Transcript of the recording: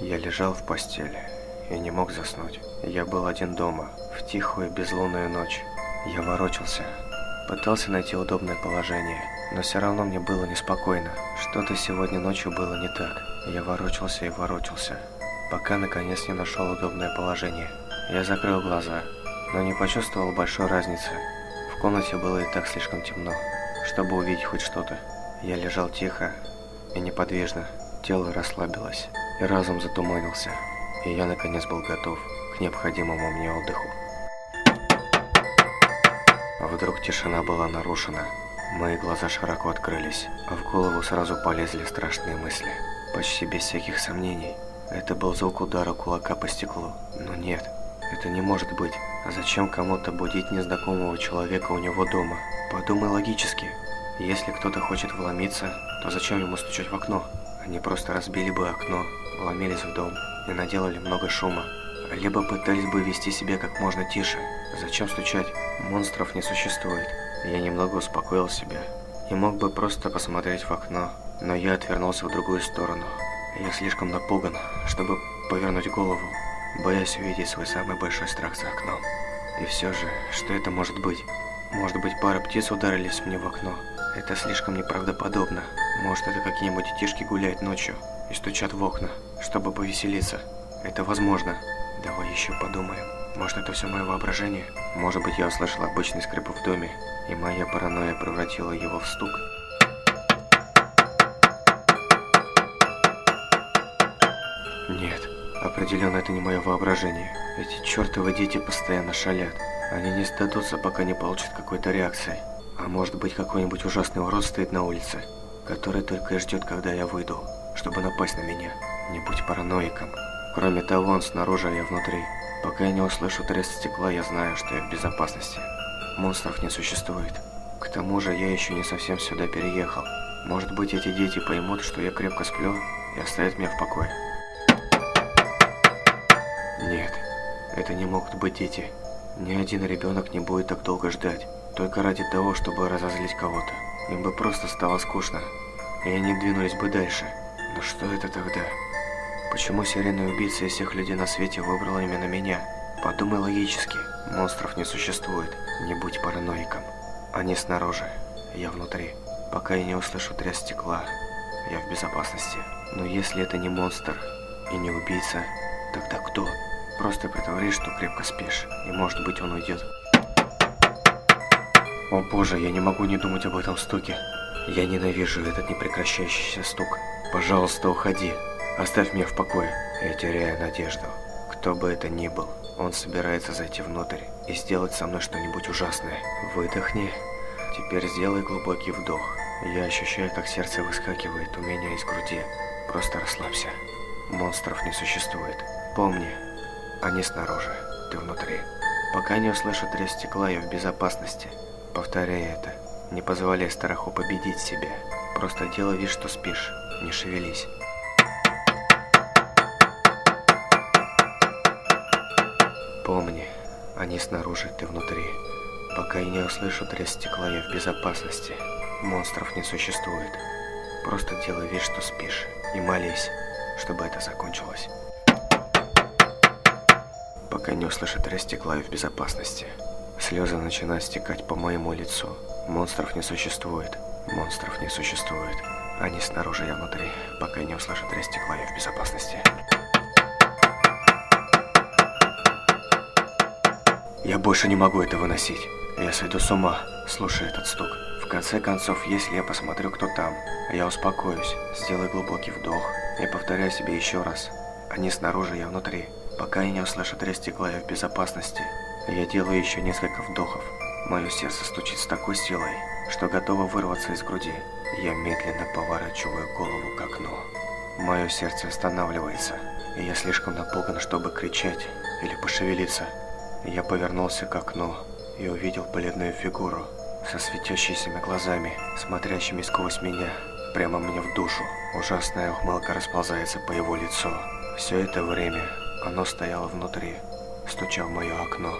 Я лежал в постели и не мог заснуть. Я был один дома, в тихую безлунную ночь. Я ворочался, пытался найти удобное положение, но все равно мне было неспокойно. Что-то сегодня ночью было не так. Я ворочался и ворочался, пока наконец не нашел удобное положение. Я закрыл глаза, но не почувствовал большой разницы. В комнате было и так слишком темно, чтобы увидеть хоть что-то. Я лежал тихо и неподвижно, тело расслабилось, и разум затуманился, и я наконец был готов к необходимому мне отдыху. Вдруг тишина была нарушена. Мои глаза широко открылись, а в голову сразу полезли страшные мысли. Почти без всяких сомнений, это был звук удара кулака по стеклу. Но нет, это не может быть. А зачем кому-то будить незнакомого человека у него дома? Подумай логически. Если кто-то хочет вломиться, то зачем ему стучать в окно? Они просто разбили бы окно, вломились в дом и наделали много шума. Либо пытались бы вести себя как можно тише. Зачем стучать? Монстров не существует. Я немного успокоил себя и мог бы просто посмотреть в окно, но я отвернулся в другую сторону. Я слишком напуган, чтобы повернуть голову, боясь увидеть свой самый большой страх за окном. И все же, что это может быть? Может быть, пара птиц ударились мне в окно? Это слишком неправдоподобно. Может, это какие-нибудь детишки гуляют ночью и стучат в окна, чтобы повеселиться? Это возможно. Давай еще подумаем. Может, это все мое воображение? Может быть, я услышал обычный скрип в доме, и моя паранойя превратила его в стук? Нет, определенно это не мое воображение. Эти чертовы дети постоянно шалят. Они не сдадутся, пока не получат какой-то реакции. А может быть, какой-нибудь ужасный урод стоит на улице, который только и ждет, когда я выйду, чтобы напасть на меня. Не будь параноиком. Кроме того, он снаружи, а я внутри. Пока я не услышу треск стекла, я знаю, что я в безопасности. Монстров не существует. К тому же, я еще не совсем сюда переехал. Может быть, эти дети поймут, что я крепко сплю, и оставят меня в покое. Нет, это не могут быть дети. Ни один ребенок не будет так долго ждать, только ради того, чтобы разозлить кого-то. Им бы просто стало скучно, и они двинулись бы дальше. Но что это тогда? Почему серийный убийца из всех людей на свете выбрал именно меня? Подумай логически. Монстров не существует. Не будь параноиком. Они снаружи, я внутри. Пока я не услышу треск стекла, я в безопасности. Но если это не монстр и не убийца, тогда кто? Просто притворись, что крепко спишь, и может быть он уйдет. О боже, я не могу не думать об этом стуке. Я ненавижу этот непрекращающийся стук. Пожалуйста, уходи. Оставь меня в покое. Я теряю надежду. Кто бы это ни был, он собирается зайти внутрь и сделать со мной что-нибудь ужасное. Выдохни. Теперь сделай глубокий вдох. Я ощущаю, как сердце выскакивает у меня из груди. Просто расслабься. Монстров не существует. Помни, они снаружи, ты внутри. Пока не услышу треск стекла, я в безопасности. Повторяй это. Не позволяй страху победить себя. Просто делай вид, что спишь. Не шевелись. Помни, они снаружи, ты внутри. Пока я не услышу треск стекла, я в безопасности. Монстров не существует. Просто делай вид, что спишь. И молись, чтобы это закончилось. Пока не услышу треск стекла, я в безопасности. Слезы начинают стекать по моему лицу. Монстров не существует. Монстров не существует. Они снаружи, я внутри. Пока я не услышу треск стекла, я в безопасности. Я больше не могу это выносить. Я сойду с ума, слушая этот стук. В конце концов, если я посмотрю, кто там, я успокоюсь, сделаю глубокий вдох и повторяю себе еще раз. Они снаружи, я внутри. Пока я не услышу треск стекла, я в безопасности. Я делаю еще несколько вдохов. Мое сердце стучит с такой силой, что готово вырваться из груди. Я медленно поворачиваю голову к окну. Мое сердце останавливается, и я слишком напуган, чтобы кричать или пошевелиться. Я повернулся к окну и увидел бледную фигуру со светящимися глазами, смотрящими сквозь меня, прямо мне в душу. Ужасная ухмылка расползается по его лицу. Все это время оно стояло внутри, стуча в мое окно.